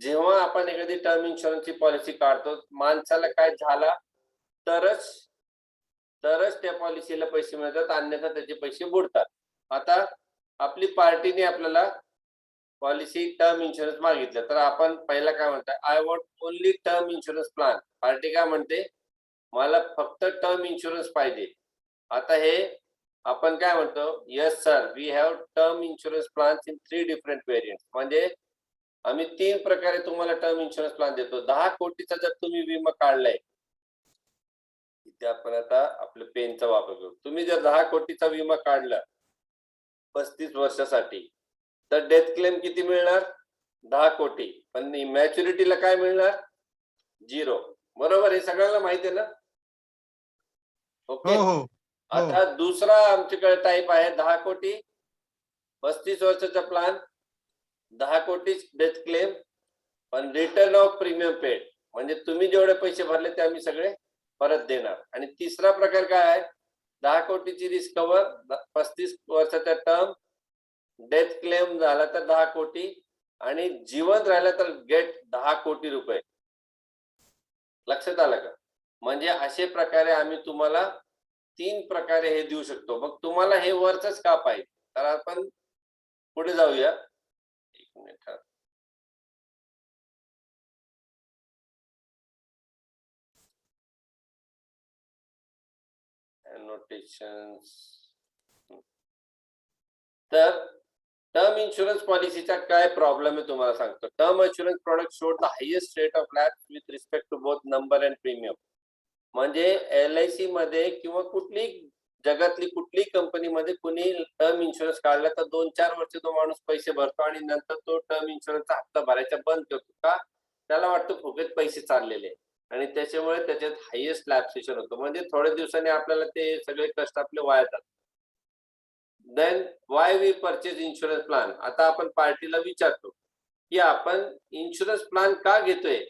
जेव्हा आपण एखादी टर्म इन्शुरन्सची पॉलिसी काढतो, माणसाला काय झाला तरच त्या पॉलिसीला पैसे मिळतात, अन्यथा त्याचे पैसे बुडतात. आता आपली पार्टीने आपल्याला पॉलिसी टर्म इन्शुरन्स मागितलं, तर आपण पहिला काय म्हणतो, I want only term insurance plan. Party काय म्हणते, मला फक्त टर्म इन्शुरन्स पाहिजे. आता हे आपण काय म्हणतो, yes sir, we have term insurance plans in 3 different variants. म्हणजे आम्ही 3 प्रकारे तुम्हाला टर्म इन्शुरन्स प्लॅन देतो. 10 कोटीचा जर तुम्ही विमा काढलाय, इथे आपण आता आपल्या पेनचा वापर करू. तुम्ही जर 10 कोटीचा विमा काढला 35 वर्षासाठी, तर डेथ क्लेम किती मिळणार? 10 कोटी. पण मॅच्युरिटीला काय मिळणार? 0. बरोबर, हे सगळ्यांना माहिती आहे ना? ओके. आता दुसरा आमच्याकडे टाईप आहे 10 कोटी, 35 वर्षाचा प्लॅन, 10 कोटी डेथ क्लेम, पण रिटर्न ऑफ प्रीमियम पेड. म्हणजे तुम्ही जेवढे पैसे भरले ते आम्ही सगळे परत देणार. आणि तिसरा प्रकार काय आहे, 10 कोटीची रिस्क कव्हर, 35 वर्षाचा टर्म, डेथ क्लेम झाला तर 10 कोटी, आणि जिवंत राहिला तर गेट 10 कोटी रुपये. लक्षात आलं का? म्हणजे अशा प्रकारे आम्ही तुम्हाला 3 प्रकारे हे देऊ शकतो. मग तुम्हाला हे वरच का पाहिजे? तर आपण पुढे जाऊया. 1 मिनिट. नोटेशन्स. तर टर्म इन्शुरन्स पॉलिसीचा काय प्रॉब्लेम आहे तुम्हाला सांगतो. Term insurance product showed the highest rate of lapse with respect to both number and premium. म्हणजे LIC मध्ये किंवा कुठली जगातली कुठली कंपनीमध्ये कुणी टर्म इन्शुरन्स काढला तर 2-4 वर्ष तो माणूस पैसे भरतो आणि नंतर तो टर्म इन्शुरन्सचा हप्ता भरायचा बंद करतो. का? त्याला वाटतं फुकट पैसे चाललेले, आणि त्याच्यामुळे त्याच्यात हायेस्ट लॅप्सेशन होतं. म्हणजे थोड्या दिवसांनी आपल्याला ते सगळे कष्ट आपले वाया जातात. Then why we purchase insurance plan. आता आपण पार्टीला विचारतो की आपण इन्शुरन्स प्लॅन का घेतोय.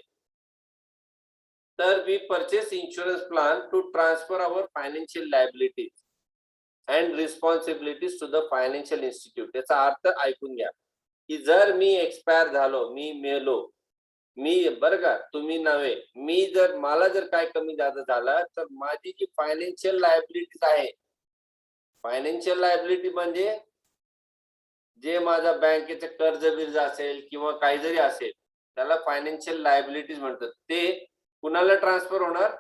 तर we purchase insurance plan to transfer our financial liabilities and responsibilities to the financial institute. याचा अर्थ ऐकून घ्या, की जर मी एक्सपायर झालो, मी मेलो, मी बरं का, तुम्ही नव्हे, मी जर मला जर काय कमी जादा झालं, तर माझी जी फायनान्शियल लायबिलिटीज आहे, फायनान्शियल लायबिलिटी म्हणजे जे माझा बँकेचं कर्ज बिर्ज असेल किंवा काही जरी असेल, त्याला फायनान्शियल लायबिलिटीज म्हणतात. ते कुणाला ट्रान्सफर होणार?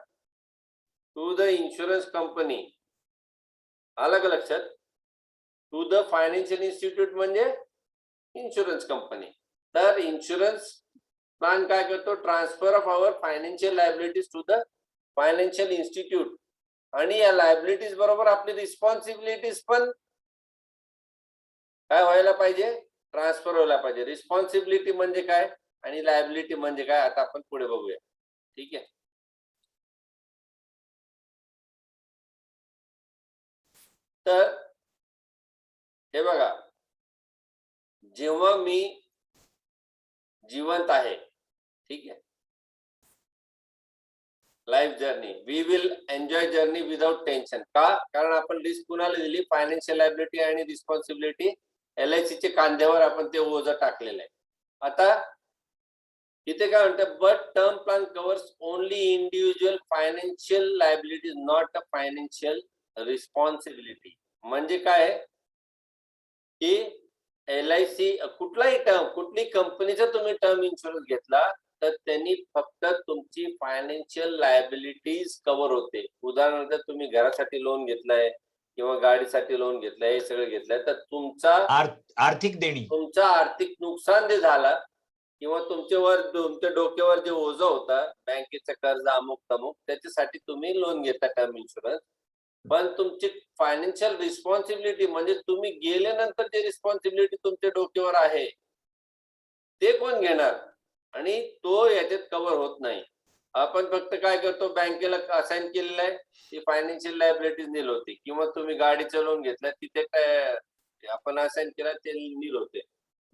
To the insurance company. आलं का लक्षात? टू द फायनान्शियल इन्स्टिट्यूट म्हणजे इन्शुरन्स कंपनी. तर इन्शुरन्स प्लॅन काय करतो? Transfer of our financial liabilities to the financial institute. आणि या लायबिलिटीज बरोबर आपली रिस्पॉन्सिबिलिटीज पण काय व्हायला पाहिजे? ट्रान्सफर व्हायला पाहिजे. रिस्पॉन्सिबिलिटी म्हणजे काय आणि लायबिलिटी म्हणजे काय, आता आपण पुढे बघूया. ठीक आहे. तर हे बघा, जेव्हा मी जिवंत आहे, ठीक आहे, life journey, we will enjoy journey without tension. का? कारण आपण रिस्क कुणाला दिली? फायनान्शियल लायबिलिटी आणि रिस्पॉन्सिबिलिटी LIC चे कांद्यावर आपण ते ओझं टाकलेलं आहे. आता इथे काय म्हणतात, but term plan covers only individual financial liabilities, not a financial responsibility. म्हणजे काय की LIC कुठलाही टर्म, कुठली कंपनीचा तुम्ही टर्म इन्शुरन्स घेतला तर त्यांनी फक्त तुमची फायनान्शियल लायबिलिटीज कव्हर होते. उदाहरणार्थ तुम्ही घरासाठी लोन घेतलाय किंवा गाडीसाठी लोन घेतलंय, हे सगळं घेतलंय, तर तुमचा आर्थिक देणी, तुमचा आर्थिक नुकसान जे झाला किंवा तुमच्या डोक्यावर जे ओझं होतं, बँकेचं कर्ज अमुक तमुक, त्याच्यासाठी तुम्ही लोन घेता टर्म इन्शुरन्स. पण तुमची फायनान्शियल रिस्पॉन्सिबिलिटी म्हणजे तुम्ही गेल्यानंतर जे रिस्पॉन्सिबिलिटी तुमच्या डोक्यावर आहे ते कोण घेणार? आणि तो याच्यात कव्हर होत नाही. आपण फक्त काय करतो, बँकेला असाइन केलेलं आहे, ती फायनान्शियल लायबिलिटीज नील होती, किंवा तुम्ही गाडीचं लोन घेतलं तिथे काय आपण असाइन केलं ते नील होते.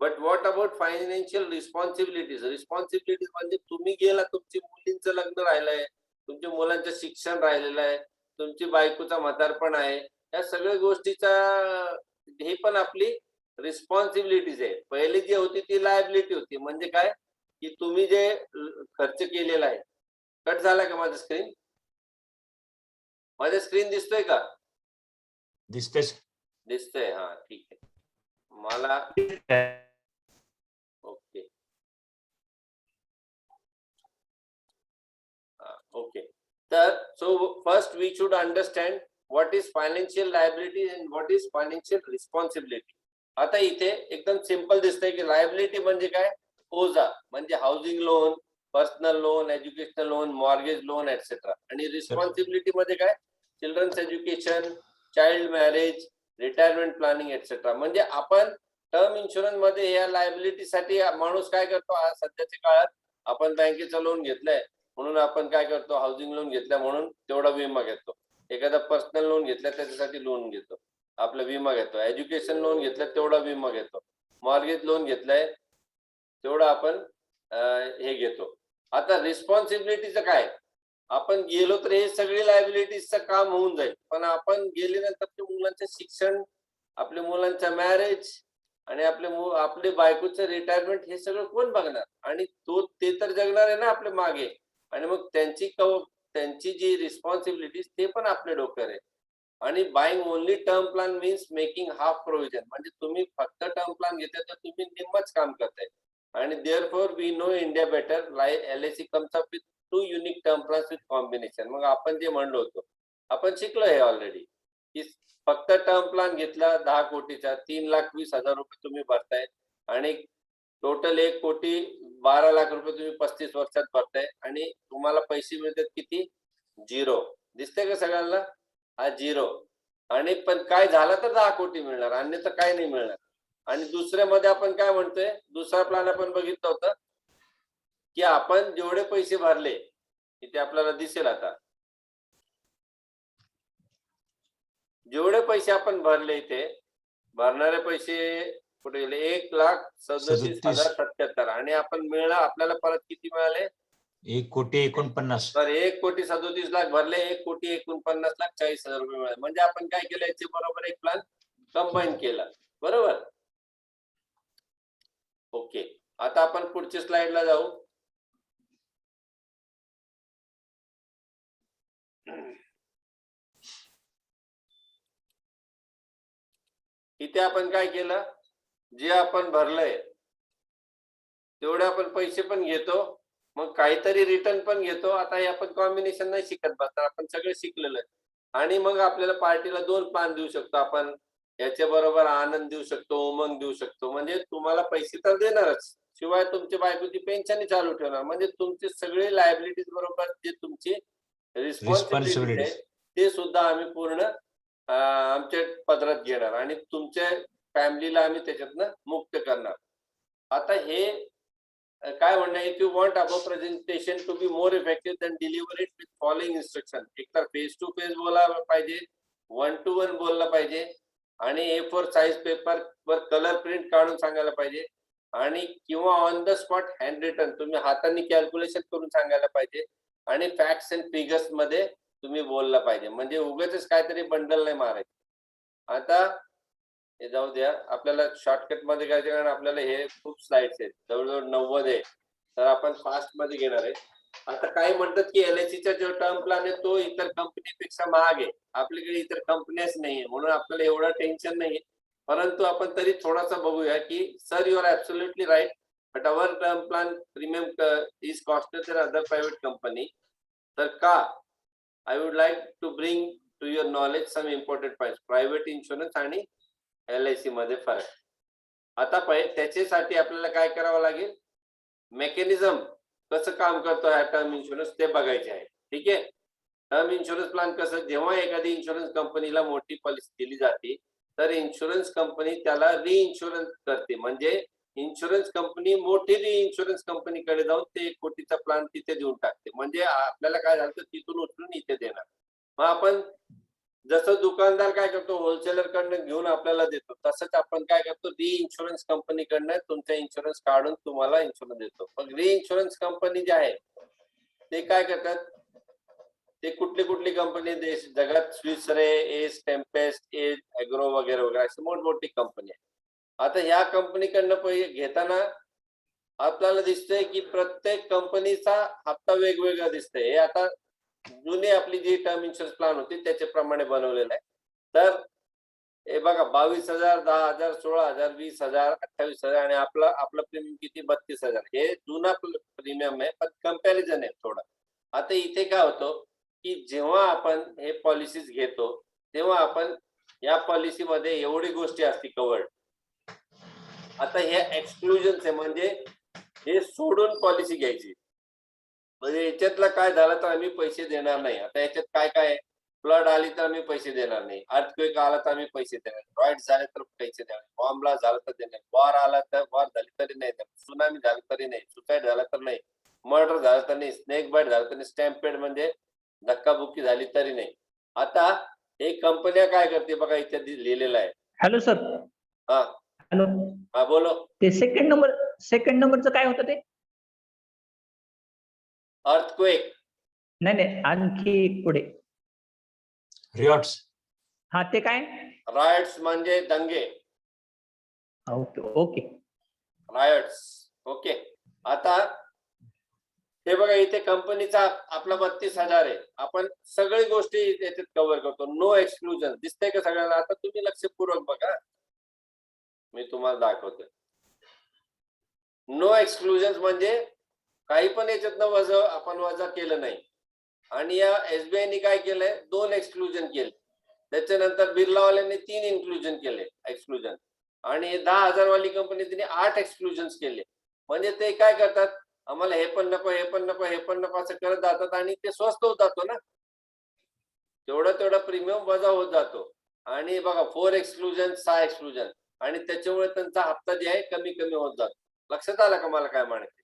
But what about financial responsibilities? Responsibilities म्हणजे तुम्ही गेला, तुमची मुलींचं लग्न राहिलंय, तुमच्या मुलांचं शिक्षण राहिलेलं आहे, तुमची बायकोचा म्हातारपण आहे, या सगळ्या गोष्टीचा हे पण आपली रिस्पॉन्सिबिलिटीज आहे. पहिली जी होती ती लायबिलिटी होती. म्हणजे काय? की तुम्ही जे खर्च केलेला आहे, कट झाला का माझं स्क्रीन? माझं स्क्रीन दिसतोय का? दिसतंय दिसतंय, हा ठीक आहे. मला ओके ओके. तर so first we should understand what is financial liability and what is financial responsibility. आता इथे एकदम सिंपल दिसतंय की लायबिलिटी म्हणजे काय? ओझा म्हणजे housing loan, personal loan, educational loan, mortgage loan etcetera. आणि रिस्पॉन्सिबिलिटी मध्ये काय? Children's education, child marriage, retirement planning etcetera. म्हणजे आपण टर्म इन्शुरन्स मध्ये या लायबिलिटीसाठी माणूस काय करतो, आज सध्याच्या काळात आपण बँकेचं लोन घेतलंय म्हणून आपण काय करतो, हाऊसिंग लोन घेतलं म्हणून तेवढा विमा घेतो, एखादा पर्सनल लोन घेतला त्याच्यासाठी लोन घेतो, आपला विमा घेतो, एज्युकेशन लोन घेतलं तेवढा विमा घेतो, मॉर्गेज लोन घेतलाय तेवढा आपण हे घेतो. आता रिस्पॉन्सिबिलिटीचं काय? आपण गेलो तर हे सगळी लायबिलिटीजचं काम होऊन जाईल, पण आपण गेल्यानंतर मुलांचं शिक्षण, आपल्या मुलांचं मॅरेज आणि आपले बायकोचं रिटायरमेंट हे सगळं कोण बघणार? आणि ते तर जगणार आहे ना आपल्या मागे. आणि मग त्यांची जी रिस्पॉन्सिबिलिटी ते पण आपल्या डोक्यावर आहे. आणि buying only term plan means making half provision. म्हणजे तुम्ही फक्त टर्म प्लॅन घेताय तर तुम्ही निम्मच काम करताय. आणि therefore we know India better, like LIC comes up with 2 unique term plans with combination. मग आपण जे म्हणलो होतो, आपण शिकलो हे ऑलरेडी, की फक्त टर्म प्लॅन घेतला 10 कोटीचा, 3,20,000 रुपये तुम्ही भरताय आणि टोटल 1,12,00,000 रुपये तुम्ही 35 वर्षात भरताय आणि तुम्हाला पैसे मिळतात किती? 0. दिसतंय का सगळ्यांना? हा 0. आणि पण काय झालं तर 10 कोटी मिळणार, अन्यथा काय नाही मिळणार. आणि दुसऱ्यामध्ये आपण काय म्हणतोय, दुसरा प्लॅन आपण बघितलं होतं की आपण जेवढे पैसे भरले, इथे आपल्याला दिसेल आता, जेवढे पैसे आपण भरले, इथे भरणारे पैसे कुठे गेले? 1,37,077. आणि आपण आपल्याला परत किती मिळाले? 1,49,40,00,000. तर 1,37,00,000 भरले, 1,49,40,00,000 रुपये मिळाले. म्हणजे आपण काय केलं, याच्या बरोबर एक प्लॅन कंबाईन केला, बरोबर? ओके, आता आपण पुढच्या स्लाइडला जाऊ. इथे आपण काय केलं, जे आपण भरलंय तेवढे आपण पैसे पण घेतो, मग काहीतरी रिटर्न पण घेतो. आता हे आपण कॉम्बिनेशन नाही शिकत बसणार, आपण सगळं शिकलेलं आहे. आणि मग आपल्याला पार्टीला 2 प्लॅन देऊ शकतो आपण, याच्या बरोबर आनंद देऊ शकतो, उमंग देऊ शकतो. म्हणजे तुम्हाला पैसे तर देणारच, शिवाय तुमची बायकोची पेन्शन चालू ठेवणार. म्हणजे तुमचे सगळे लायबिलिटीज बरोबर जे तुमची रिस्पॉन्सिबिलिटीज आहे ते सुद्धा आम्ही पूर्ण आमच्या पदरात घेणार आणि तुमच्या फॅमिलीला आम्ही त्याच्यातनं मुक्त करणार. आता हे काय म्हणणं, if you want above presentation to be more effective then deliver it with following instruction. एकतर फेस टू फेस बोलायला पाहिजे, 1 to 1 बोललं पाहिजे, आणि A4 साईज पेपर वर कलर प्रिंट काढून सांगायला पाहिजे, आणि किंवा on the spot hand written तुम्ही हाताने कॅल्क्युलेशन करून सांगायला पाहिजे, आणि फॅक्ट्स अँड फिगर्स मध्ये तुम्ही बोलला पाहिजे. म्हणजे उगाच काहीतरी बंडल नाही मारायचं. आता हे जाऊ द्या, आपल्याला शॉर्टकट मध्ये करायचं, कारण आपल्याला हे खूप स्लाइड्स आहेत, जवळजवळ 90 आहे, तर आपण फास्ट मध्ये घेणार आहे. आता काही म्हणतात की LICचा जो टर्म प्लॅन आहे तो इतर कंपनीपेक्षा महाग आहे. आपल्याकडे इतर कंपन्याच नाहीये म्हणून आपल्याला एवढं टेन्शन नाही. परंतु आपण तरी थोडासा बघूया की sir you are absolutely right, but our term plan premium is costlier than other private company. तर का? I would like to bring to your knowledge some important points. Private insurance आणि LIC मध्ये फरक. आता त्याच्यासाठी आपल्याला काय करावं लागेल, मेकॅनिझम कसं काम करतो हा टर्म इन्शुरन्स ते बघायचे आहे. ठीक आहे. टर्म इन्शुरन्स प्लॅन कसं, जेव्हा एखादी इन्शुरन्स कंपनीला मोठी पॉलिसी दिली जाते तर इन्शुरन्स कंपनी त्याला रिइन्शुरन्स करते. म्हणजे इन्शुरन्स कंपनी मोठी रिइन्शुरन्स कंपनीकडे जाऊन ते 1 कोटीचा प्लॅन तिथे देऊन टाकते. म्हणजे आपल्याला काय झालं तिथून उचलून इथे देणार. मग आपण जसं दुकानदार काय करतो, होलसेलर कडनं घेऊन आपल्याला देतो, तसंच आपण काय करतो, रिइन्शुरन्स कंपनीकडनं तुमचा इन्शुरन्स काढून तुम्हाला इन्शुरन्स देतो. मग रिइन्शुरन्स कंपनी जे आहे ते काय करतात, ते कुठली कंपनी जगात, स्विस रे, एस, टेम्पेस्ट, एज ऍग्रो वगैरे वगैरे अशी मोठमोठी कंपनी आहे. आता ह्या कंपनीकडनं पैसे घेताना आपल्याला दिसतंय की प्रत्येक कंपनीचा हप्ता वेगवेगळा दिसतंय. हे आता जुनी आपली जी टर्म इन्शुरन्स प्लॅन होती त्याच्याप्रमाणे बनवलेलं आहे. तर हे बघा 22,000, 10,000, 16,000, 20,000, 28,000 आणि आपलं प्रीमियम किती 32,000. हे जुना प्रीमियम आहे, पण कंपॅरिझन आहे थोडं. आता इथे काय होतं की जेव्हा आपण हे पॉलिसीज घेतो तेव्हा आपण या पॉलिसीमध्ये एवढी गोष्टी असते कव्हर्ड. आता हे एक्सक्लुजन्स आहे, म्हणजे हे सोडून पॉलिसी घ्यायची. म्हणजे याच्यातलं काय झालं तर आम्ही पैसे देणार नाही. आता याच्यात काय काय आहे? फ्लड आली तर आम्ही पैसे देणार नाही. अर्थक्वेक आला तर आम्ही पैसे देणार नाही. रॉईट झाले तर पैसे देणार नाही. बॉम्ब ब्लास्ट झाला तर देणार नाही. वॉर आला तर वॉर झाली तरी नाही देणार. सुनामी झाली तरी नाही. सुसाईड झाला तर नाही. मर्डर झाला तर नाही. स्नेक बाईट झाला तर नाही. स्टॅम्पेड म्हणजे धक्काबुक्की झाली तरी नाही. आता हे कंपन्या काय करते बघा, इथे लिहिलेलं आहे. Hello sir. हा हॅलो. हा बोलो. ते सेकंड नंबरचं काय होतं ते? अर्थक्वेक. नाही आणखी पुढे. रिऑट्स. हा ते काय? रायट्स म्हणजे दंगे. Okay okay. रायट्स. ओके. आता हे बघा इथे कंपनीचा आपला 32,000 आहे. आपण सगळी गोष्टी याच्यात कव्हर करतो. No exclusion. दिसतंय का सगळ्यांना? आता तुम्ही लक्षपूर्वक बघा, मी तुम्हाला दाखवतोय. नो एक्सक्लुजन म्हणजे काही पण याच्यातनं आपण वजा केलं नाही. आणि या एसबीआयने काय केलंय? 2 एक्सक्लुजन केले. त्याच्यानंतर बिर्लावाल्यांनी 3 इन्क्लुजन केले एक्सक्लुजन. आणि 10,000 वाली कंपनी तिने 8 एक्सक्लुजन केले. म्हणजे ते काय करतात, आम्हाला हे पण नको, हे पण नको, हे पण नको असं करत जातात आणि ते स्वस्त होत जातो ना. तेवढा प्रीमियम वजा होत जातो. आणि बघा 4 एक्सक्लुजन, 6 एक्सक्लुजन आणि त्याच्यामुळे त्यांचा हप्ता जे आहे कमी होत जातो. लक्षात आलं का मला काय म्हणायचं?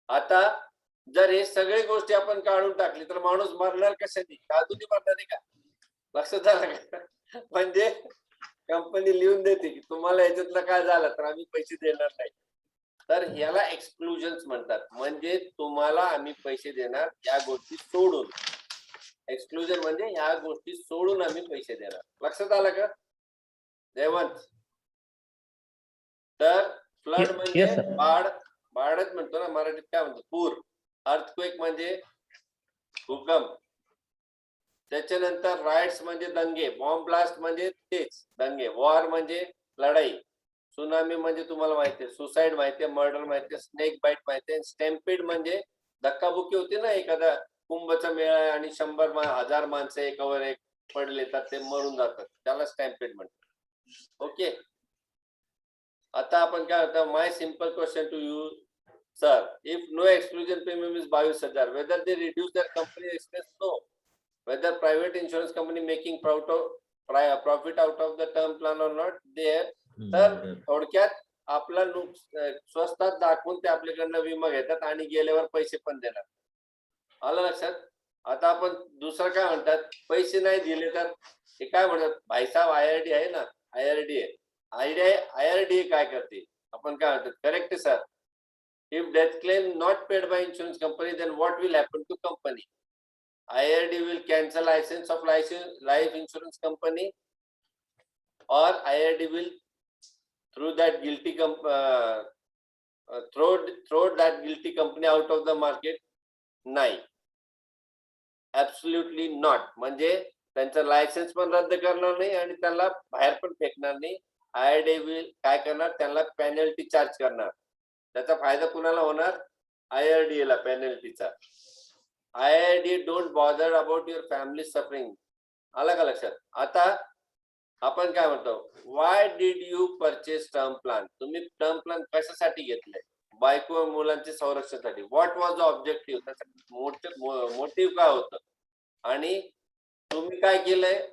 आता जर हे सगळी गोष्टी आपण काढून टाकली तर माणूस मरणार कशाने? काजूनी मरणार आहे का? लक्षात आलं का? म्हणजे कंपनी लिहून देते की तुम्हाला याच्यातलं काय झालं तर आम्ही पैसे देणार नाही. तर ह्याला एक्सक्लुजन्स म्हणतात. म्हणजे तुम्हाला आम्ही पैसे देणार या गोष्टी सोडून. एक्सक्लुजन म्हणजे ह्या गोष्टी सोडून आम्ही पैसे देणार. लक्षात आलं का जयवंत? तर फ्लड म्हणजे Yes, sir. बाढच म्हणतो ना मराठीत, काय म्हणतो? पूर. अर्थक्वेक म्हणजे भूकंप. त्याच्यानंतर रायट्स म्हणजे दंगे. बॉम्ब ब्लास्ट म्हणजे तेच दंगे. वॉर म्हणजे लढाई. सुनामी म्हणजे तुम्हाला माहिती आहे. सुसाईड माहिती आहे. मर्डर माहिती आहे. स्नेक बाईट माहिती आहे. स्टॅम्पेड म्हणजे धक्काबुक्की होती ना, एखादा कुंभचा मेळा आहे आणि 100,000 माणसं एकावर एक पडले तर ते मरून जातात, त्याला स्टॅम्पेड म्हणतात. ओके. आता आपण काय होतं, my simple question to you sir, if no exclusion premium is 22,000, whether they reduce their company expense? No. Whether private insurance company making profit out of the term plan or not, there. तर थोडक्यात आपला स्वस्तात दाखवून ते आपल्याकडनं विमा घेतात आणि गेल्यावर पैसे पण देणार. आलं लक्षात? आता आपण दुसरं काय म्हणतात, पैसे नाही दिले तर हे काय म्हणतात, भाईसाहेब IRD आहे ना, IRD आहे. IRD काय करते, आपण काय म्हणतात, correct sir? If death claim not paid by insurance company, then what will happen to company? IRD will cancel license of life insurance company, or IRD will throw that guilty company out of the market? नाही, absolutely not. म्हणजे त्यांचं licence पण रद्द करणार नाही आणि त्याला बाहेर पण फेकणार नाही. IRD विल काय करणार, त्यांना पेनल्टी चार्ज करणार. त्याचा फायदा कुणाला होणार? IRD ला पेनल्टीचा. IRD don't bother about your family suffering. आलं का लक्षात? आता आपण काय म्हणतो, why did you purchase term plan? तुम्ही टर्म प्लॅन कशासाठी घेतलंय? बायको मुलांच्या संरक्षणासाठी. What was the objective? त्याचा मोटिव्ह काय होतं? आणि तुम्ही काय केलंय,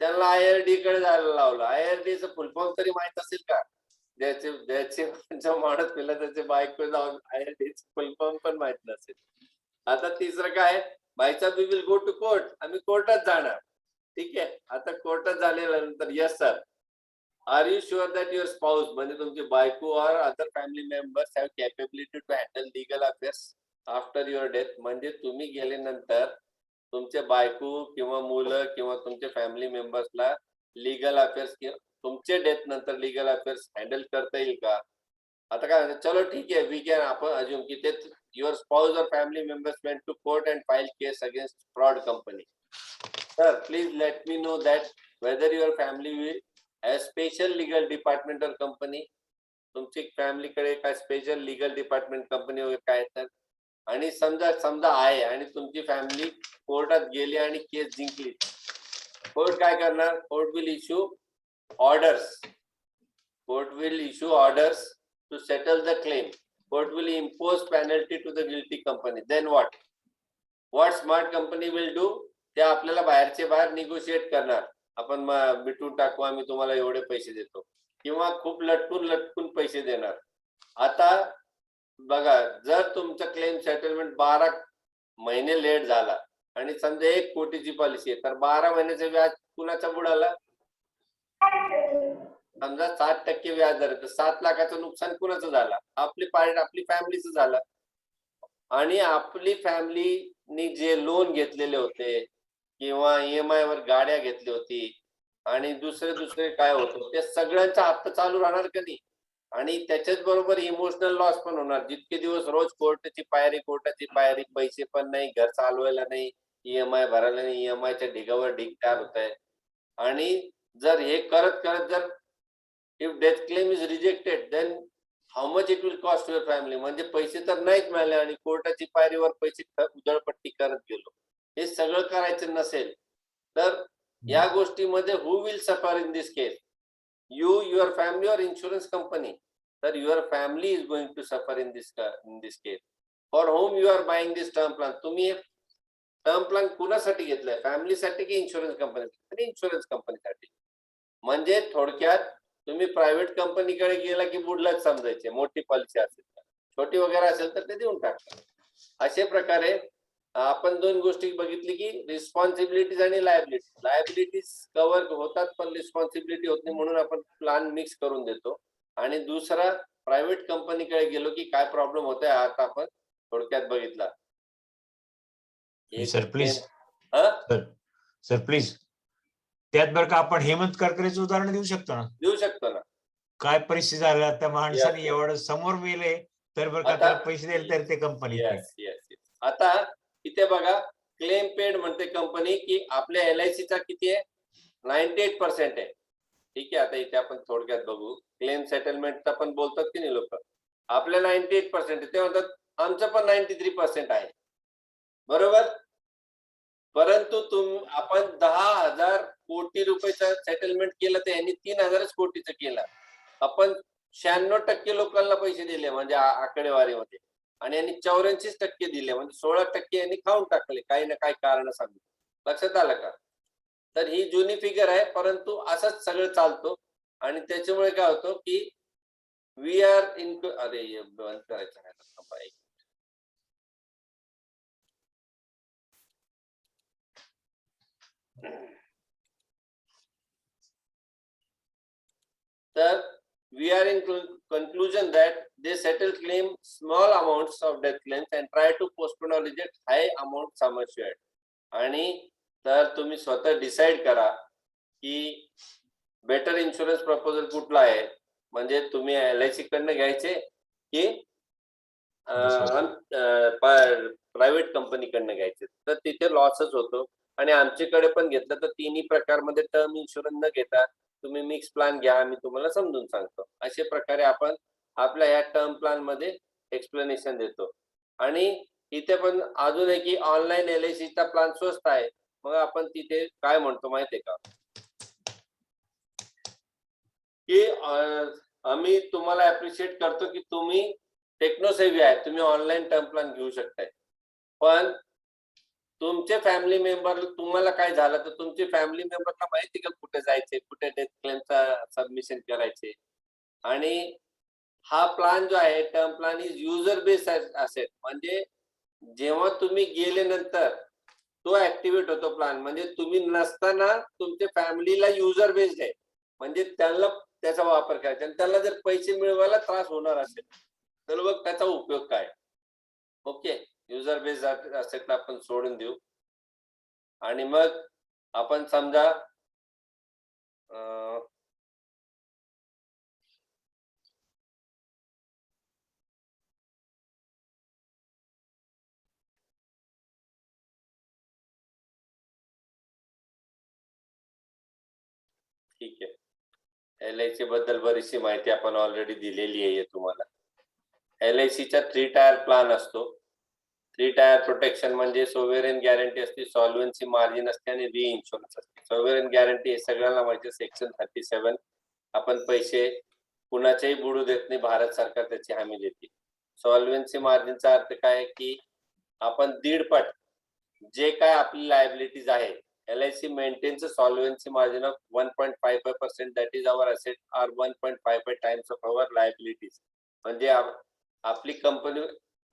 त्यांना IRD कडे जायला लावलं. IRD चं फुल फॉर्म तरी माहित असेल का? ज्याचे माणूस पिला त्याचे बायको जाऊन IRD चं फुल फॉर्म पण माहित नसेल. आता तिसरं काय, बायचा we will go to court. आम्ही कोर्टात जाणार. ठीक आहे. आता कोर्टात झाल्यानंतर, yes sir, are you sure that your spouse म्हणजे तुमची बायको और other family members have capability to handle legal affairs after your death? म्हणजे तुम्ही गेल्यानंतर तुमचे बायको किंवा मुलं किंवा तुमच्या फॅमिली मेंबर्सला लीगल अफेअर्स, तुमचे डेथ नंतर लीगल अफेअर्स हँडल करता येईल का? आता काय म्हणतात, चलो ठीक आहे, वी कॅन आपण अज्युम की ते युअर स्पाउस और family members went to court and file case against fraud company. Sir please let me know that whether your family will have special legal department और कंपनी. तुमची फॅमिलीकडे काय special legal department company वगैरे काय तर, आणि समजा आहे आणि तुमची फॅमिली कोर्टात गेली आणि केस जिंकली, कोर्ट काय करणार? Court will issue orders. Court will issue orders to settle the claim. Court will impose penalty to the guilty company. Then what? What smart company will do? ते आपल्याला बाहेरचे बाहेर निगोशिएट करणार. आपण मिटून टाकू, आम्ही तुम्हाला एवढे पैसे देतो, किंवा खूप लटकून पैसे देणार. आता बघा, जर तुमचा क्लेम सेटलमेंट 12 महिने लेट झाला आणि समजा 1 कोटीची पॉलिसी आहे, तर 12 महिन्याचं व्याज कुणाचा बुडाला? समजा 7% व्याज दर, तर 7 लाखाचं नुकसान कुणाचं झालं? आपली फॅमिलीचं झालं. आणि आपली फॅमिलीनी जे लोन घेतलेले होते किंवा EMI वर गाड्या घेतली होती आणि दुसरे काय होतं, ते सगळ्यांचा हप्ता चालू राहणार का नाही? आणि त्याच्याच बरोबर इमोशनल लॉस पण होणार. जितके दिवस रोज कोर्टाची पायरी, पैसे पण नाही, घर चालवायला नाही, EMI भरायला नाही, EMI च्या ढिगावर ढीग तयार होत आहे. आणि जर हे करत जर if death claim is rejected, then how much it will cost your family? म्हणजे पैसे तर नाहीच मिळाले आणि कोर्टाची पायरीवर पैसे उधळपट्टी करत गेलो. हे सगळं करायचं नसेल तर या गोष्टीमध्ये who will suffer in this case? You, your family or insurance company? तर your family is going to suffer in this case. For whom you are buying this term plan? तुम्ही टर्म प्लॅन कुणासाठी घेतलाय? फॅमिलीसाठी की insurance कंपनीसाठी? Insurance कंपनीसाठी. म्हणजे थोडक्यात तुम्ही प्रायव्हेट कंपनीकडे गेला की बुडलाच समजायचे. मोठी पॉलिसी असेल तर, छोटी वगैरे असेल तर ते देऊन टाकतात. अशा प्रकारे आपण 2 गोष्टी बघितली की रिस्पॉन्सिबिलिटीज आणि लायबिलिटी. लायबिलिटीज कव्हर होतात पण रिस्पॉन्सिबिलिटी होत नाही, म्हणून आपण प्लॅन मिक्स करून देतो. आणि दुसरा, प्रायव्हेट कंपनीकडे गेलो की काय प्रॉब्लेम होतोय, आता आपण थोडक्यात बघितला. सर प्लीज, हा सर प्लीज, त्यात बरं का आपण हेमंत करकरेचं उदाहरण देऊ शकतो ना? देऊ शकतो ना. काय परिस्थिती झाली, त्या माणसाने एवढं समोर मेले तर बरं का, त्याला पैसे दिले तर ते कंपनी. आता इथे बघा, क्लेम पेड म्हणते कंपनी की आपल्या LIC चा किती आहे? 98% आहे. ठीक आहे. आता इथे आपण थोडक्यात बघू, क्लेम सेटलमेंटचा पण बोलतात की नाही लोक, आपल्या 98% आहे, ते म्हणतात आमचं पण 93% आहे, बरोबर. परंतु आपण 10,000 कोटी रुपयाचं सेटलमेंट केलं, तर यांनी 3,000 कोटीचं केलं. आपण 96% लोकांना पैसे दिले म्हणजे आकडेवारीमध्ये, आणि यांनी 84% दिले, म्हणजे 16% यांनी खाऊन टाकले काही ना काही कारण सांगून. लक्षात आलं का? तर ही जुनी फिगर आहे, परंतु असंच सगळं चालतो. आणि त्याच्यामुळे काय होतं की वी आर इन, अरे बंद करायचं काय, तर we are in conclusion that they settle claim small amounts of death claims and try to postpone or reject high amount sum assured. आणि तर तुम्ही स्वतः डिसाइड करा की बेटर इन्शुरन्स प्रपोजल कुठला आहे. म्हणजे तुम्ही LIC कडनं घ्यायचे की प्रायव्हेट कंपनीकडनं घ्यायचे, तर तिथे लॉसच होतो. आणि आमच्याकडे पण घेतलं तर तिन्ही प्रकारमध्ये टर्म इन्शुरन्स न घेता तुम्ही मिक्स प्लॅन घ्या, आम्ही तुम्हाला समजून सांगतो. अशा प्रकारे आपण आपल्या या टर्म प्लॅन मध्ये एक्सप्लेनेशन देतो. आणि इथे पण अजून आहे की ऑनलाईन LIC चा प्लॅन स्वस्त आहे. मग आपण तिथे काय म्हणतो माहितीये का, की आम्ही तुम्हाला अप्रिशिएट करतो की तुम्ही टेक्नोसेव्ही आहे, तुम्ही ऑनलाईन टर्म प्लॅन घेऊ शकताय. पण तुमचे फॅमिली मेंबर, तुम्हाला काय झालं तर तुमचे फॅमिली मेंबरला माहिती का कुठे जायचे, कुठे डेथ क्लेमचा सबमिशन करायचे. आणि हा प्लॅन जो आहे term plan is user based असेल, म्हणजे जेव्हा तुम्ही गेल्यानंतर तो ऍक्टिव्हेट होतो प्लॅन. म्हणजे तुम्ही नसताना तुमच्या फॅमिलीला युजर बेस्ड आहे, म्हणजे त्यांना त्याचा वापर करायचा. आणि त्यांना जर पैसे मिळवायला त्रास होणार असेल तर मग त्याचा उपयोग काय. ओके, युजर बेस्ड असेल तर आपण सोडून देऊ. आणि मग आपण समजा ठीक आहे. LIC बद्दल बरीचशी माहिती आपण ऑलरेडी दिलेली आहे तुम्हाला. LICचा 3 टायर प्लॅन असतो. 3 टायर प्रोटेक्शन म्हणजे सोव्हरेन गॅरंटी असते, सॉल्व्हन्सी मार्जिन असते आणि रीइन्शुरन्स असते. सोव्हरेन गॅरंटी हे सगळ्यांना माहिती, सेक्शन 37. आपण पैसे कुणाच्याही बुडू देत नाही, भारत सरकार त्याची हमी देते. सॉल्व्हन्सी मार्जिनचा अर्थ काय आहे की आपण 1.5 जे काय आपली लायबिलिटीज आहे, LIC maintains a solvency margin of 1.55%, that is our asset are 1.55 times of our liabilities. म्हणजे आपली कंपनी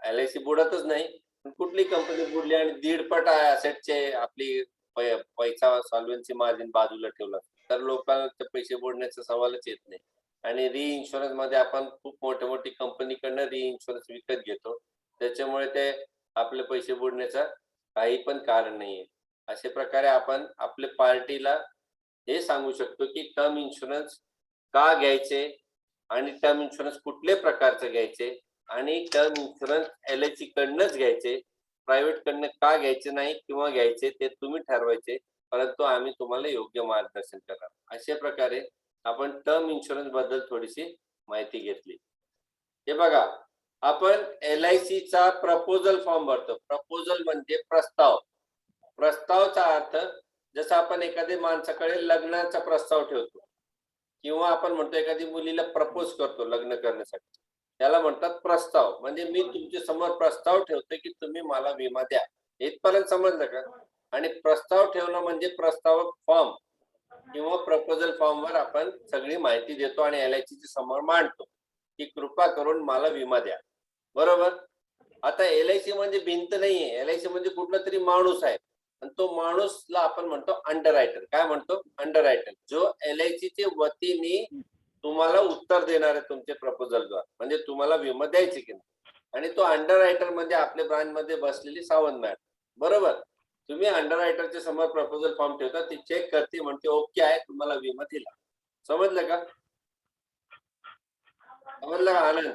LIC बुडतच नाही, कुठली कंपनी बुडली आणि 1.5 assetचे आपली पैसा सॉल्व्हन्सी मार्जिन बाजूला ठेवला तर लोकांना पैसे बुडण्याचा सवालच येत नाही. आणि रीइन्शुरन्स मध्ये आपण खूप मोठी कंपनीकडनं रीइन्शुरन्स विकत घेतो, त्याच्यामुळे ते आपले पैसे बुडण्याचा काही पण कारण नाहीये. अशा प्रकारे आपण आपल्या पार्टीला हे सांगू शकतो की टर्म इन्शुरन्स का घ्यायचे आणि टर्म इन्शुरन्स कुठल्या प्रकारचे घ्यायचे आणि टर्म इन्शुरन्स LIC कडनंच घ्यायचे, प्रायव्हेट कडनं का घ्यायचे नाही किंवा घ्यायचे ते तुम्ही ठरवायचे, परंतु आम्ही तुम्हाला योग्य मार्गदर्शन करणार. अशा प्रकारे आपण टर्म इन्शुरन्स बद्दल थोडीशी माहिती घेतली. हे बघा, आपण LICचा प्रपोजल फॉर्म भरतो. प्रपोजल म्हणजे प्रस्ताव. प्रस्तावचा अर्थ जसं आपण एखाद्या माणसाकडे लग्नाचा प्रस्ताव ठेवतो किंवा आपण म्हणतो एखादी मुलीला प्रपोज करतो लग्न करण्यासाठी, त्याला म्हणतात प्रस्ताव. म्हणजे मी तुमच्या समोर प्रस्ताव ठेवतोय की तुम्ही मला विमा द्या. इथपर्यंत समजलं का? आणि प्रस्ताव ठेवणं म्हणजे प्रस्तावक फॉर्म किंवा प्रपोजल फॉर्मवर आपण सगळी माहिती देतो आणि LICच्या समोर मांडतो की कृपा करून मला विमा द्या. बरोबर? आता LIC म्हणजे भिंत नाहीये, LIC म्हणजे कुठला तरी माणूस आहे आणि तो माणूसला आपण म्हणतो अंडररायटर. काय म्हणतो? अंडररायटर, जो LICच्या वतीने तुम्हाला उत्तर देणार आहे तुमच्या प्रपोजलद्वारे, म्हणजे तुम्हाला विमा द्यायची की नाही. आणि तो अंडररायटर म्हणजे आपल्या ब्रांच मध्ये बसलेली सावंत मॅडम. बरोबर? तुम्ही अंडररायटरच्या समोर प्रपोजल फॉर्म ठेवता, ती चेक करते, म्हणते ओके आहे, तुम्हाला विमा दिला. समजलं का? समजलं का आनंद?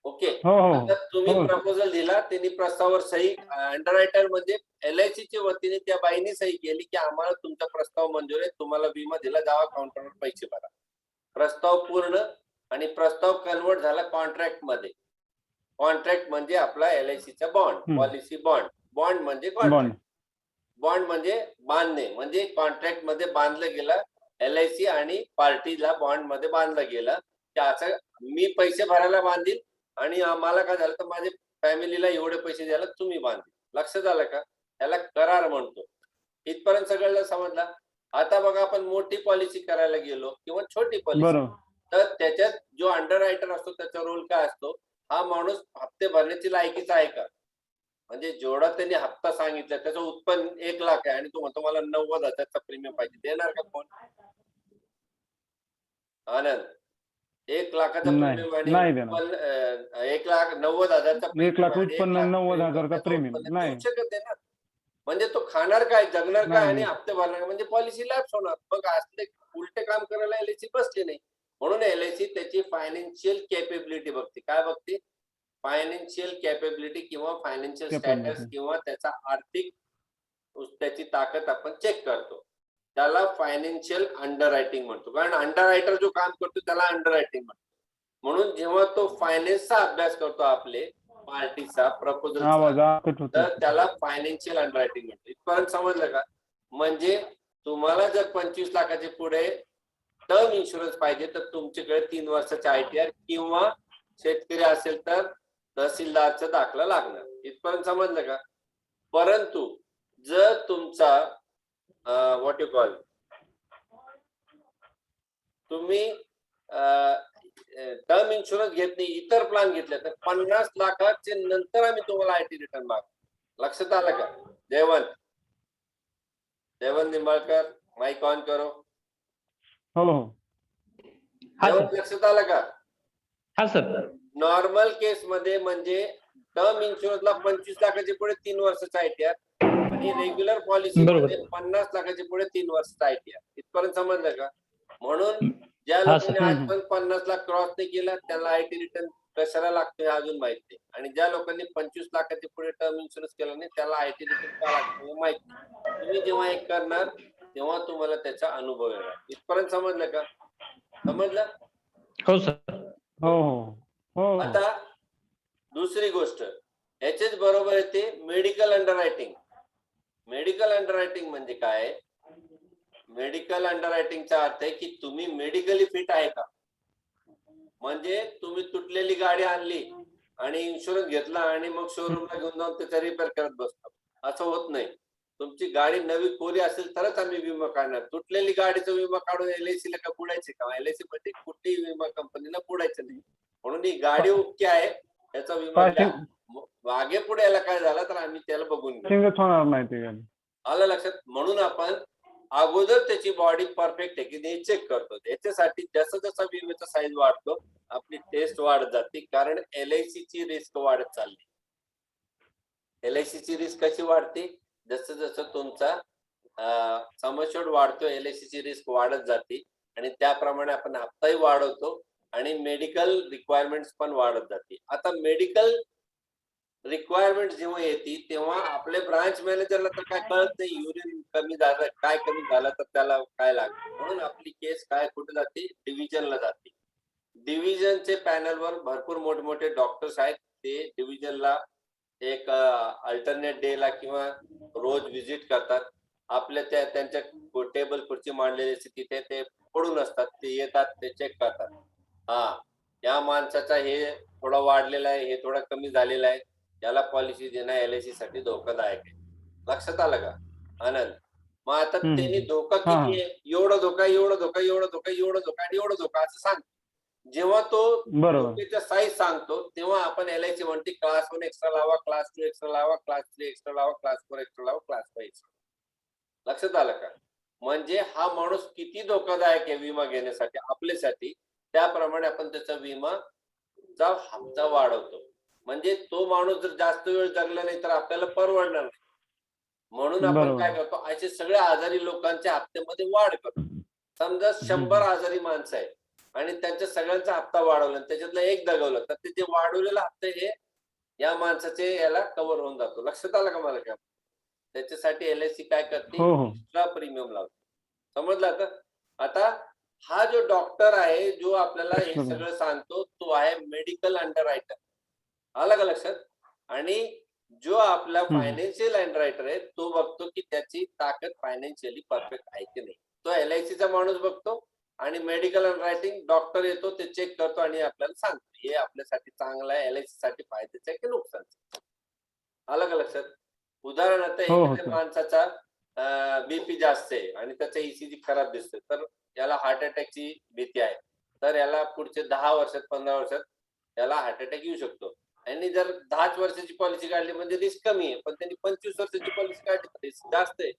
ओके. आता तुम्ही प्रपोजल दिला, त्यांनी प्रस्तावावर सही, अंडररायटर म्हणजे LICच्या वतीने त्या बाईने सही केली की आम्हाला तुमचा प्रस्ताव मंजूर आहे, तुम्हाला विमा दिला, जावा काउंटरवर पैसे भरा. प्रस्ताव पूर्ण आणि प्रस्ताव कन्वर्ट झाला कॉन्ट्रॅक्ट मध्ये. कॉन्ट्रॅक्ट म्हणजे आपला LICचा बॉन्ड, पॉलिसी बॉन्ड. बॉन्ड म्हणजे कॉन्ट्रॅक्ट. बॉन्ड म्हणजे बांधणे, म्हणजे कॉन्ट्रॅक्ट मध्ये बांधलं गेलं, LIC आणि पार्टीला बॉन्ड मध्ये बांधलं गेलं की असं मी पैसे भरायला बांधील आणि आम्हाला काय झालं तर माझ्या फॅमिलीला एवढे पैसे द्यायला तुम्ही बांधील. लक्षात आलं का? त्याला करार म्हणतो. इथपर्यंत सगळ्यांना समजला. आता बघा, आपण मोठी पॉलिसी करायला गेलो किंवा छोटी पॉलिसी, तर त्याच्यात जो अंडररायटर असतो त्याचा रोल काय असतो? हा माणूस हप्ते भरण्याची लायकीचा आहे का? म्हणजे जेवढा त्यांनी हप्ता सांगितला त्याचं उत्पन्न 1 लाख आहे आणि तो म्हणतो मला 90,000चा प्रीमियम पाहिजे, देणार का कोण? आनंद, 1 लाखाचा प्रीमियम आणि 1,90,000चा 1 लाख उत्पन्न 90,000चा प्रीमियम नाही शकत आहे ना. म्हणजे तो खाणार काय, जगणार काय आणि नाही. हप्ते भरणार, म्हणजे पॉलिसी लॅप्स होणार. बघ, असले उलटे काम करायला LIC बसली नाही. म्हणून LIC त्याची फायनान्शियल कॅपेबिलिटी बघते. काय बघते? फायनान्शियल कॅपेबिलिटी किंवा फायनान्शियल स्टॅटस किंवा त्याचा आर्थिक त्याची ताकद आपण चेक करतो. त्याला फायनान्शियल अंडररायटिंग म्हणतो. कारण अंडररायटर जो काम करतो त्याला अंडररायटिंग म्हणतो. म्हणून जेव्हा तो फायनान्सचा अभ्यास करतो आपले पार्टीचा प्रपोजलचा, तर त्याला फायनान्शियल अंडररायटिंग म्हणतो. इथपर्यंत समजलं का? म्हणजे तुम्हाला जर 25 लाखाचे पुढे टर्म इन्शुरन्स पाहिजे तर तुमच्याकडे 3 वर्षाचा ITR किंवा शेतकरी असेल तर तहसीलदारचा दाखला लागणार. इथपर्यंत समजलं का? परंतु जर तुमचा व्हॉट यू कॉल, तुम्ही टर्म इन्शुरन्स घेत नाही, इतर प्लॅन घेतले तर 50 लाखाचे नंतर आम्ही तुम्हाला IT रिटर्न मागतो. लक्षात आलं का? जयवंत निंबाळकर, माईक ऑन करो. जयवंत, लक्षात आलं का? हा सर. नॉर्मल केस मध्ये म्हणजे टर्म इन्शुरन्सला 25 लाखाचे पुढे 3 वर्षाचा ITR आणि रेग्युलर पॉलिसी मध्ये 50 लाखाचे पुढे 3 वर्षाचा ITR. इथपर्यंत समजलं का? म्हणून ज्या लोकांनी आजपर्यंत 50 लाख क्रॉस नाही केला त्याला IT रिटर्न कशाला लागतो हे अजून माहित नाही. आणि ज्या लोकांनी 25 लाखाचे पुढे टर्म इन्शुरन्स केला नाही त्याला IT रिटर्न का लागतो हे माहित नाही. तुम्ही जेव्हा एक करणार तेव्हा तुम्हाला त्याचा अनुभव येणार. इथपर्यंत समजलं का? समजलं? हो सर. हो हो हो आता दुसरी गोष्ट याच्याच बरोबर येते मेडिकल अंडररायटिंग. मेडिकल अंडररायटिंग म्हणजे काय? मेडिकल अंडररायटिंगचा अर्थ आहे की तुम्ही मेडिकली फिट आहे का? म्हणजे तुम्ही तुटलेली गाडी आणली आणि इन्शुरन्स घेतला आणि मग शोरूमला घेऊन जाऊन त्याचा रिपेअर करत बसतो, असं होत नाही. तुमची गाडी नवी कोरी असेल तरच आम्ही विमा काढणार. तुटलेली गाडीचा विमा काढून LIC ला का बुडायचे का? LIC मध्ये कुठलीही विमा कंपनीला बुडायचं नाही. म्हणून ही गाडी ओके आहे, याचा विमा घ्या. मागे पुढे याला काय झालं तर आम्ही त्याला बघून घेऊ. पासिंगच होणार नाही ते गाडी. आलं लक्षात? म्हणून आपण अगोदर त्याची बॉडी परफेक्ट आहे की नाही चेक करतो. याच्यासाठी जसं जसं विम्याचा साईज वाढतो आपली टेस्ट वाढत जाते, कारण LIC ची रिस्क वाढत चालली. LIC ची रिस्क कशी वाढते? जसं जसं तुमचा सम ॲश्युर्ड वाढतो LIC ची रिस्क वाढत जाते आणि त्याप्रमाणे आपण हप्ताही वाढवतो आणि मेडिकल रिक्वायरमेंट्स पण वाढत जाते. आता मेडिकल रिक्वायरमेंट जेव्हा येते तेव्हा आपले ब्रांच मॅनेजरला तर काय कळत नाही, युरिन कमी झालं काय कमी झालं तर त्याला काय लागतं. म्हणून आपली केस काय कुठे जाते? डिव्हिजनला जाते. डिव्हिजनचे पॅनलवर भरपूर मोठमोठे डॉक्टर्स आहेत. ते डिव्हिजनला एक अल्टरनेट डेला किंवा रोज व्हिजिट करतात. आपल्या त्यांच्या टेबल खुर्ची मांडलेली असते तिथे ते पडून असतात, ते येतात, ते चेक करतात. हा, या माणसाचा हे थोडा वाढलेला आहे, हे थोडा कमी झालेला आहे, याला पॉलिसी देणं LIC साठी धोकादायक आहे. लक्षात आलं का आनंद? मग आता त्यांनी धोका किती आहे? एवढा धोका, एवढा धोका, एवढा धोका, एवढा धोका आणि एवढा धोका असं सांग. जेव्हा तो धोक्याचा साईज सांगतो तेव्हा आपण LIC म्हणते क्लास 1 एक्स्ट्रा लावा, क्लास 2 एक्स्ट्रा लावा, क्लास 3 एक्स्ट्रा लावा, क्लास 4 एक्स्ट्रा लावा, क्लास 5 एक्स्ट्रा. लक्षात आलं का? म्हणजे हा माणूस किती धोकादायक आहे विमा घेण्यासाठी आपल्यासाठी, त्याप्रमाणे आपण त्याचा विमाचा हप्ता वाढवतो. म्हणजे तो माणूस जर जास्त वेळ जगला नाही तर आपल्याला परवडणार नाही. म्हणून आपण काय करतो, असे सगळे आजारी लोकांच्या हप्त्यामध्ये वाढ करतो. समजा 100 आजारी माणसं आहेत आणि त्यांच्या सगळ्यांचा हप्ता वाढवला, त्याच्यातला एक दगवलं तर ते जे वाढवलेला हप्ते हे या माणसाचे याला कव्हर होऊन जातो. लक्षात आलं का मला काय? त्याच्यासाठी LIC काय करते? एक्स्ट्रा प्रीमियम लावते. समजलं आता? आता हा जो डॉक्टर आहे जो आपल्याला हे सगळं सांगतो तो आहे मेडिकल अंडररायटर. आलं का लक्षात? आणि जो आपला फायनान्शियल अंडररायटर आहे तो बघतो की त्याची ताकद फायनान्शियली परफेक्ट आहे की नाही. तो LIC चा माणूस बघतो आणि मेडिकल अंडररायटिंग डॉक्टर येतो, ते चेक करतो आणि आपल्याला सांगतो हे आपल्यासाठी चांगलं आहे, LIC साठी फायद्याचं आहे की नुकसानचं. आलं का लक्षात? उदाहरणार्थ एखाद्या माणसाचा BP जास्त आहे आणि त्याचा ECG खराब दिसतोय तर याला हार्ट अटॅकची भीती आहे, तर याला पुढचे 10 वर्षात 15 वर्षात याला हार्ट अटॅक येऊ शकतो. आणि जर 10 वर्षाची पॉलिसी काढली म्हणजे रिस्क कमी आहे, पण त्यांनी 25 वर्षाची पॉलिसी काढली तर रिस्क जास्त आहे,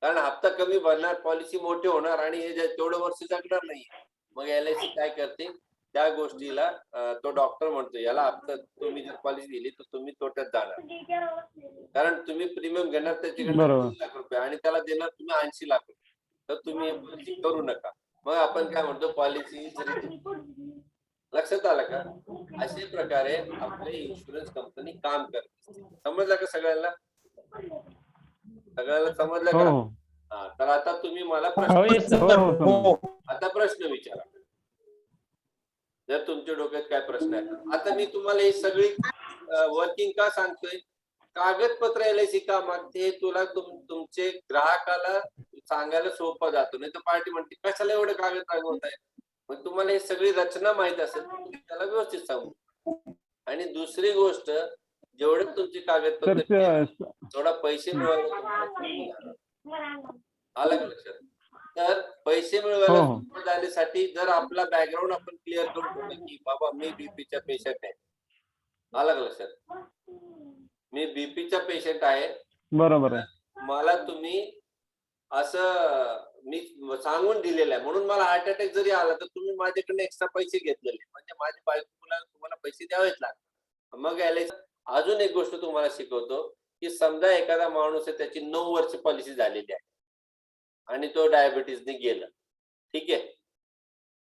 कारण हप्ता कमी भरणार, पॉलिसी मोठी होणार आणि हे तेवढं वर्ष जगणार नाही. मग LIC काय करते? त्या गोष्टीला तो डॉक्टर म्हणतो याला हप्ता तुम्ही जर पॉलिसी दिली तर तुम्ही तोट्यात जाणार, कारण तुम्ही प्रीमियम घेणार त्याच्याकडे 3 लाख रुपये आणि त्याला देणार तुम्ही 80 लाख रुपये, तर तुम्ही पॉलिसी करू नका. मग आपण काय म्हणतो? पॉलिसी. लक्षात आलं का? अशा प्रकारे आपले इन्शुरन्स कंपनी काम करते. समजलं का सगळ्यांना? सगळ्याला समजलं का? हा, तर आता तुम्ही मला आता प्रश्न विचारा जर तुमच्या डोक्यात काय प्रश्न आहे. आता मी तुम्हाला ही सगळी वर्किंग का सांगतोय? कागदपत्र LIC का मागते तुला तुमचे ग्राहकाला सांगायला सोपं जातो, नाही तर पार्टी म्हणते कशाला एवढे कागद मागवत आहे. मग तुम्हाला ही सगळी रचना माहित असेल तुम्ही त्याला व्यवस्थित सांगू. आणि दुसरी गोष्ट, जेवढे तुमची कागदपत्र थोडा पैसे मिळवायला आलं का लक्षात? तर पैसे मिळवायला जाण्यासाठी जर आपला बॅकग्राऊंड आपण क्लिअर करून ठेवलं की बाबा मी BPचा पेशंट आहे, आलं का लक्षात? मी BPचा पेशंट आहे, बरोबर आहे, मला तुम्ही असं मी सांगून दिलेलं आहे म्हणून मला हार्ट अटॅक जरी आला तर तुम्ही माझ्याकडे एक्स्ट्रा पैसे घेतलेले, म्हणजे माझी बायकोला तुम्हाला पैसे द्यावेच लागतात. मग LIC अजून एक गोष्ट तुम्हाला शिकवतो की समजा एखादा माणूस आहे त्याची 9 वर्ष पॉलिसी झालेली आहे आणि तो डायबिटीजने गेला, ठीक आहे,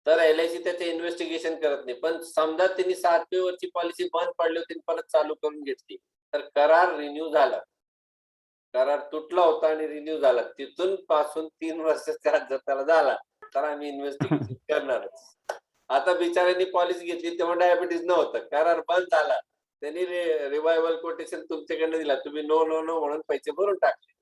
तर LIC त्याचे इन्व्हेस्टिगेशन करत नाही. पण समजा त्यांनी 7व्या वर्षी पॉलिसी बंद पडली होती परत चालू करून घेतली तर करार रिन्यू झाला, करार तुटला होता आणि रिन्यू झाला, तिथून पासून 3 वर्षाचा जर त्याला झाला तर आम्ही इन्व्हेस्टिगेशन करणारच. आता बिचाऱ्यांनी पॉलिसी घेतली तेव्हा डायबिटीज नव्हतं, करार बंद झाला, त्यांनी रिवायवल कोटेशन तुमच्याकडनं दिला, तुम्ही नो नो नो म्हणून पैसे भरून टाकले.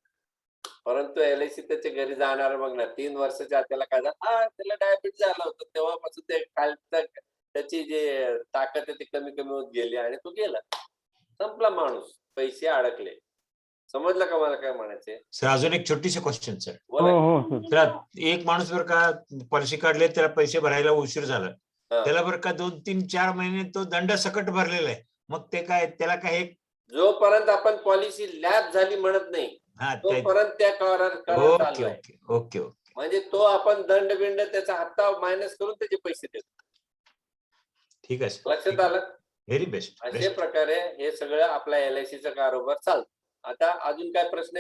परंतु LIC त्याच्या घरी जाणार मग ना 3 वर्षाच्या आत त्याला काय झालं, हा त्याला डायबिटीज झालं होतं, तेव्हापासून ते खालचं त्याची जे ताकद आहे ती कमी कमी होत गेली आणि तो गेला, संपला माणूस, पैसे अडकले. समजलं का मला काय म्हणायचे? सर अजून एक छोटीशी क्वेश्चन सर. हो बोला. हो सर. तर एक माणूस बरं का पॉलिसी काढले, त्याला पैसे भरायला उशीर झाला, हा. त्याला बरं का 2, 3, 4 महिने तो दंड सकट भरलेला आहे, मग ते काय त्याला काय एक जोपर्यंत आपण पॉलिसी लॅप झाली म्हणत नाही हा तोपर्यंत त्या करार चालू ओके आहे. ओके ओके ओके म्हणजे तो आपण दंड बिंड त्याचा हप्ता मायनस करून त्याचे पैसे देतो. ठीक आहे सर. लक्षात आलं? Very best. अशा प्रकारे हे सगळं आपल्या LICचा कारोबार चालतो. आता अजून काय प्रश्न